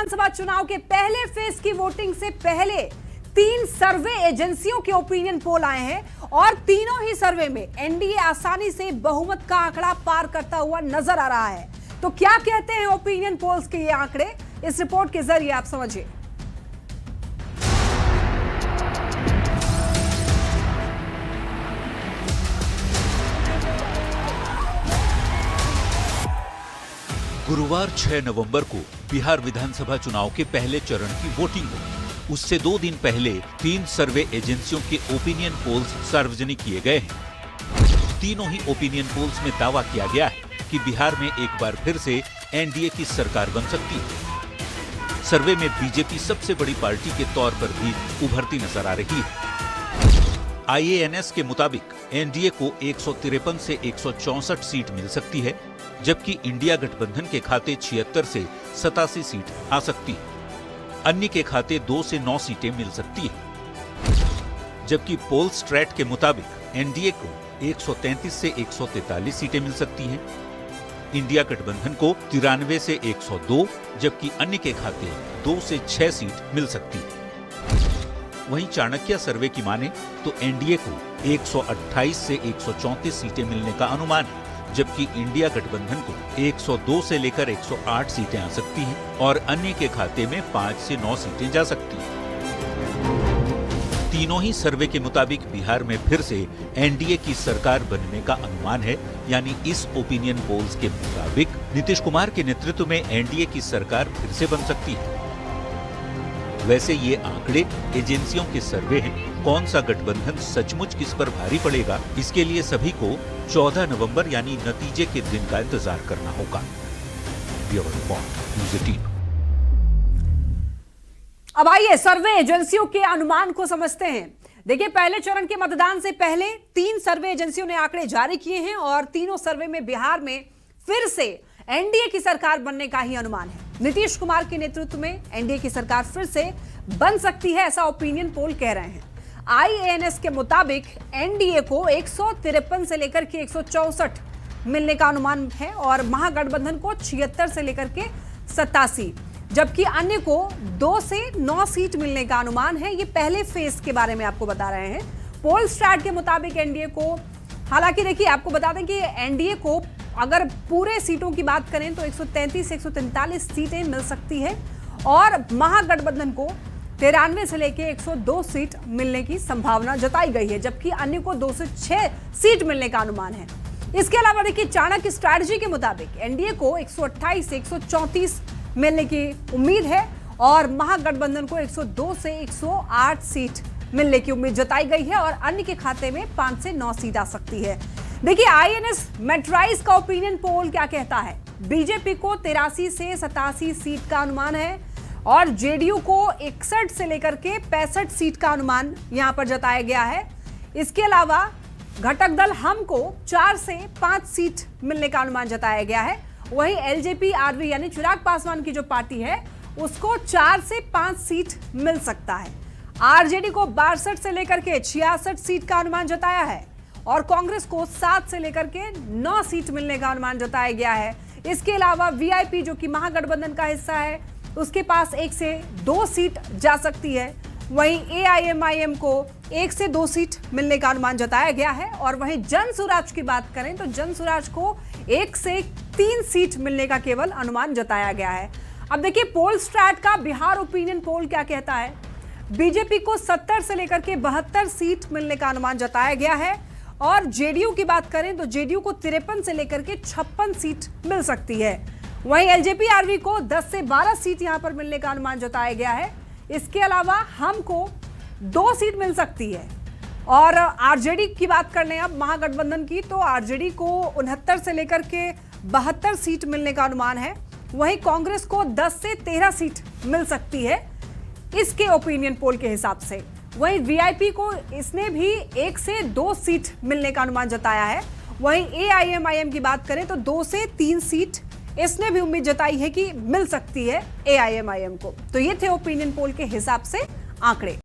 विधानसभा चुनाव के पहले फेज की वोटिंग से पहले 3 सर्वे एजेंसियों के ओपिनियन पोल आए हैं और तीनों ही सर्वे में एनडीए आसानी से बहुमत का आंकड़ा पार करता हुआ नजर आ रहा है। तो क्या कहते हैं ओपिनियन पोल्स के ये आंकड़े, इस रिपोर्ट के जरिए आप समझिए। गुरुवार 6 नवंबर को बिहार विधानसभा चुनाव के पहले चरण की वोटिंग होगी। उससे 2 दिन पहले 3 सर्वे एजेंसियों के ओपिनियन पोल्स सार्वजनिक किए गए हैं। तीनों ही ओपिनियन पोल्स में दावा किया गया है कि बिहार में एक बार फिर से एनडीए की सरकार बन सकती है। सर्वे में बीजेपी सबसे बड़ी पार्टी के तौर पर भी उभरती नजर आ रही है। आईएएनएस के मुताबिक एनडीए को 153 से 164 सीट मिल सकती है, जबकि इंडिया गठबंधन के खाते 76 से 87 सीट आ सकती है। अन्य के खाते 2 से 9 सीटें मिल सकती है। जबकि पोल स्ट्रैट के मुताबिक एनडीए को 133 से 143 सीटें मिल सकती हैं। इंडिया गठबंधन को 93 से 102, जबकि अन्य के खाते 2 से 6 सीट मिल सकती है। वहीं चाणक्य सर्वे की माने तो एनडीए को 128 से 134 सीटें मिलने का अनुमान है, जबकि इंडिया गठबंधन को 102 से लेकर 108 सीटें आ सकती हैं और अन्य के खाते में 5 से 9 सीटें जा सकती हैं। तीनों ही सर्वे के मुताबिक बिहार में फिर से एनडीए की सरकार बनने का अनुमान है, यानी इस ओपिनियन पोल्स के मुताबिक नीतीश कुमार के नेतृत्व में एनडीए की सरकार फिर से बन सकती है। वैसे ये आंकड़े एजेंसियों के सर्वे हैं। कौन सा गठबंधन सचमुच किस पर भारी पड़ेगा, इसके लिए सभी को 14 नवंबर यानी नतीजे के दिन का इंतजार करना होगा। Bureau report, news 18। अब आइए सर्वे एजेंसियों के अनुमान को समझते हैं। देखिए, पहले चरण के मतदान से पहले 3 सर्वे एजेंसियों ने आंकड़े जारी किए हैं और तीनों सर्वे में बिहार में फिर से एनडीए की सरकार बनने का ही अनुमान है। नीतीश कुमार के नेतृत्व में एनडीए की सरकार फिर से बन सकती है, ऐसा ओपिनियन पोल कह रहे हैं। आईएएनएस के मुताबिक एनडीए को 153 से लेकर के 164 मिलने का अनुमान है और महागठबंधन को 76 से लेकर के 87, जबकि अन्य को 2 से 9 सीट मिलने का अनुमान है। ये पहले फेज के बारे में आपको बता रहे हैं। पोल स्ट्रैट के मुताबिक एनडीए को, हालांकि देखिए आपको बता दें कि एनडीए को अगर पूरे सीटों की बात करें तो 133 से 143 सीटें मिल सकती है और महागठबंधन को 93 से लेकर 102 सीट मिलने की संभावना जताई गई है, जबकि अन्य को 2 से 6 सीट मिलने का अनुमान है। इसके अलावा देखिए, चाणक्य स्ट्रैटेजी के मुताबिक एनडीए को 128 से 134 मिलने की उम्मीद है और महागठबंधन को 102 से 108 सीट मिलने की उम्मीद जताई गई है और अन्य के खाते में 5 से 9 सीट आ सकती है। देखिए, आईएनएस मेट्राइज का ओपिनियन पोल क्या कहता है। बीजेपी को 83 से 87 सीट का अनुमान है और जेडीयू को 61 से लेकर के 65 सीट का अनुमान यहां पर जताया गया है। इसके अलावा घटक दल हम को 4 से 5 सीट मिलने का अनुमान जताया गया है। वहीं एलजेपी आरवी यानी चिराग पासवान की जो पार्टी है उसको 4 से 5 सीट मिल सकता है। आरजेडी को 62 से लेकर के 66 सीट का अनुमान जताया है और कांग्रेस को 7 से लेकर के 9 सीट मिलने का अनुमान जताया गया है। इसके अलावा वीआईपी जो कि महागठबंधन का हिस्सा है उसके पास 1 से 2 सीट जा सकती है। वहीं एआईएमआईएम को 1 से 2 सीट मिलने का अनुमान जताया गया है और वहीं जन स्वराज की बात करें तो जन स्वराज को 1 से 3 सीट मिलने का केवल अनुमान जताया गया है। अब देखिए, पोल स्ट्रैट का बिहार ओपिनियन पोल क्या कहता है। बीजेपी को 70 से लेकर के 72 सीट मिलने का अनुमान जताया गया है और जेडीयू की बात करें तो जेडीयू को 53 से लेकर के 56 सीट मिल सकती है। वहीं एलजेपी आरवी को 10 से 12 सीट यहां पर मिलने का अनुमान जताया गया है। इसके अलावा हमको 2 सीट मिल सकती है और आरजेडी की बात कर लें अब महागठबंधन की, तो आरजेडी को 69 से लेकर के 72 सीट मिलने का अनुमान है। वहीं कांग्रेस को 10 से 13 सीट मिल सकती है इसके ओपिनियन पोल के हिसाब से। वहीं वीआईपी को इसने भी 1 से 2 सीट मिलने का अनुमान जताया है। वहीं एआईएमआईएम की बात करें तो 2 से 3 सीट इसने भी उम्मीद जताई है कि मिल सकती है एआईएमआईएम को। तो ये थे ओपिनियन पोल के हिसाब से आंकड़े।